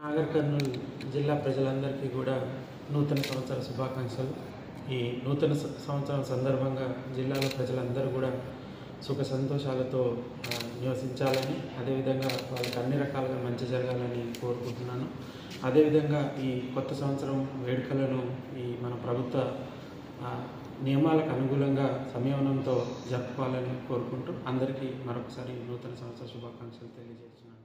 నాగర్ కర్నూల్ జిల్లా ప్రజలందరికీ కూడా నూతన సంవత్సర శుభాకాంక్షలు. ఈ నూతన సంవత్సరం సందర్భంగా జిల్లాలో ప్రజలందరూ కూడా సుఖ సంతోషాలతో నివసించాలని, అదేవిధంగా వాళ్ళకి అన్ని రకాలుగా మంచి జరగాలని కోరుకుంటున్నాను. అదేవిధంగా ఈ కొత్త సంవత్సరం వేడుకలను మన ప్రభుత్వ నియమాలకు అనుగుణంగా సంయమనంతో జరుపుకోవాలని కోరుకుంటూ అందరికీ మరొకసారి నూతన సంవత్సర శుభాకాంక్షలు తెలియజేస్తున్నాను.